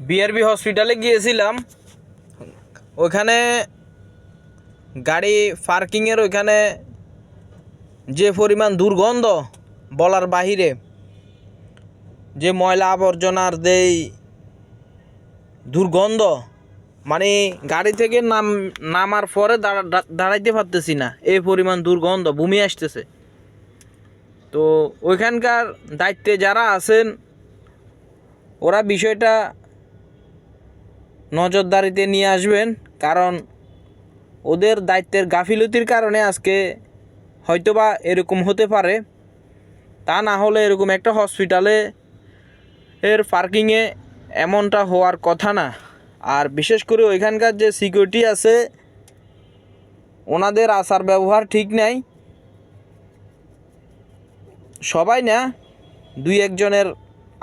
BRB হসপিটালে গিয়েছিলাম। ওইখানে গাড়ি পার্কিংয়ের ওইখানে যে পরিমাণ দুর্গন্ধ বলার বাহিরে, যে ময়লা আবর্জনার যেই দুর্গন্ধ, মানে গাড়ি থেকে নামার পরে দাঁড়াইতে পারতেছি না, এই পরিমাণ দুর্গন্ধ, বমি আসতেছে। তো ওইখানকার দায়িত্বে যারা আছেন ওরা বিষয়টা নজরদারিতে নিয়ে আসবেন, কারণ ওদের দায়িত্বের গাফিলতির কারণে আজকে হয়তোবা এরকম হতে পারে। তা না হলে এরকম একটা হসপিটালে পার্কিংয়ে এমনটা হওয়ার কথা না। আর বিশেষ করে ওইখানকার যে সিকিউরিটি আছে ওনাদের আচার ব্যবহার ঠিক নাই। সবাই না, দুই একজনের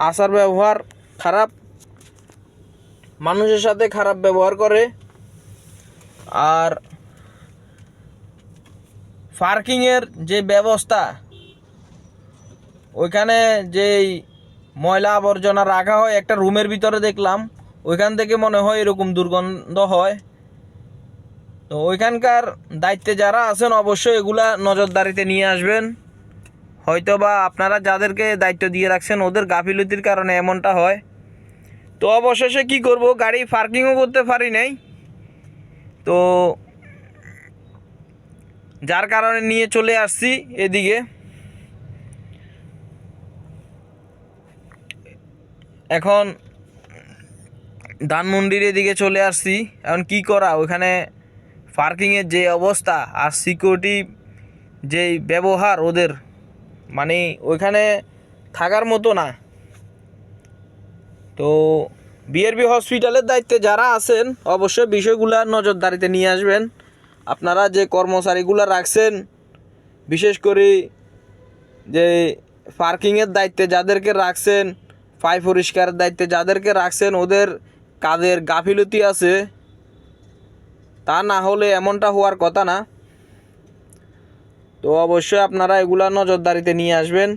আচার ব্যবহার খারাপ, মানুষের সাথে খারাপ ব্যবহার করে। আর পার্কিংয়ের যে ব্যবস্থা, ওইখানে যেই ময়লা আবর্জনা রাখা হয় একটা রুমের ভিতরে দেখলাম, ওইখান থেকে মনে হয় এরকম দুর্গন্ধ হয়। তো ওইখানকার দায়িত্বে যারা আছেন অবশ্যই এগুলা নজরদারিতে নিয়ে আসবেন। হয়তো বা আপনারা যাদেরকে দায়িত্ব দিয়ে রাখছেন ওদের গাফিলতির কারণে এমনটা হয়। তো অবশেষে কি করব, গাড়ি পার্কিংও করতে পারি নাই, তো যার কারণে নিয়ে চলে আসছি এদিকে। এখন ধানমন্ডির এদিকে চলে আসছি। এখন কি করা, ওইখানে পার্কিংয়ের যে অবস্থা আর সিকিউরিটি যেই ব্যবহার ওদের, মানে ওইখানে থাকার মতো না। তো বিআরবি হসপিটালের দায়িত্বে যারা আছেন অবশ্যই বিষয়গুলো নজরদারিতে নিয়ে আসবেন। আপনারা যে কর্মচারীগুলো রাখছেন, বিশেষ করে যে পার্কিংয়ের দায়িত্বে যাদেরকে রাখছেন, পায় পরিষ্কারের দায়িত্বে যাদেরকে রাখছেন, ওদের কাজের গাফিলতি আছে। তা না হলে এমনটা হওয়ার কথা না। তো অবশ্যই আপনারা এগুলা নজরদারিতে নিয়ে আসবেন।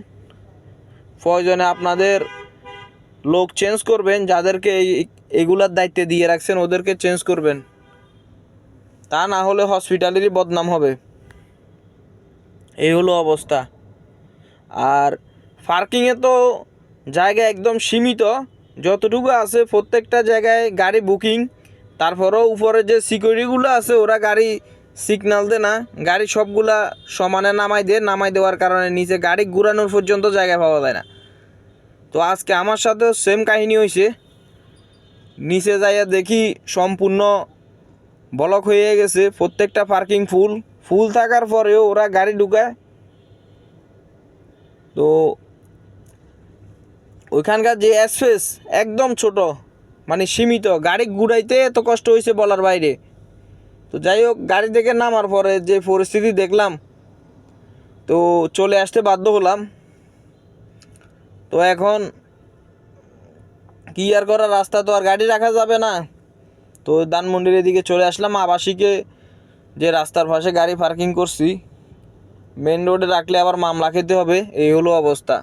প্রয়োজনে আপনাদের লোক চেঞ্জ করবেন, যাদেরকে এগুলার দায়িত্বে দিয়ে রাখছেন ওদেরকে চেঞ্জ করবেন। তা না হলে হসপিটালেরই বদনাম হবে। এই হলো অবস্থা। আর পার্কিংয়ে তো জায়গা একদম সীমিত, যতটুকু আছে প্রত্যেকটা জায়গায় গাড়ি বুকিং। তারপরেও উপরে যে সিকিউরিটিগুলো আছে ওরা গাড়ি সিগন্যাল দেয় না, গাড়ি সবগুলা সমানে নামাই দেওয়ার কারণে নিচে গাড়ি ঘুরানোর পর্যন্ত জায়গা পাওয়া যায় না। তো আজকে আমার সাথেও সেম কাহিনী হয়েছে। নিচে যাইয়া দেখি সম্পূর্ণ ব্লক হয়ে গেছে, প্রত্যেকটা পার্কিং ফুল থাকার পরেও ওরা গাড়ি ঢুকায়। তো ওইখানকার যে স্পেস একদম ছোট, মানে সীমিত, গাড়ি ঘুরাইতে এত কষ্ট হয়েছে বলার বাইরে। তো যাই হোক, গাড়ি থেকে নামার পরে যে পরিস্থিতি দেখলাম, তো চলে আসতে বাধ্য হলাম। তো এখন কি আর করা, রাস্তা তো আর গাড়ি রাখা যাবে না। তো ধানমন্ডির এদিকে চলে আসলাম, আবাসিকে যে রাস্তার পাশে গাড়ি পার্কিং করছি, মেন রোডে রাখলে আবার মামলা খেতে হবে। এই হলো অবস্থা।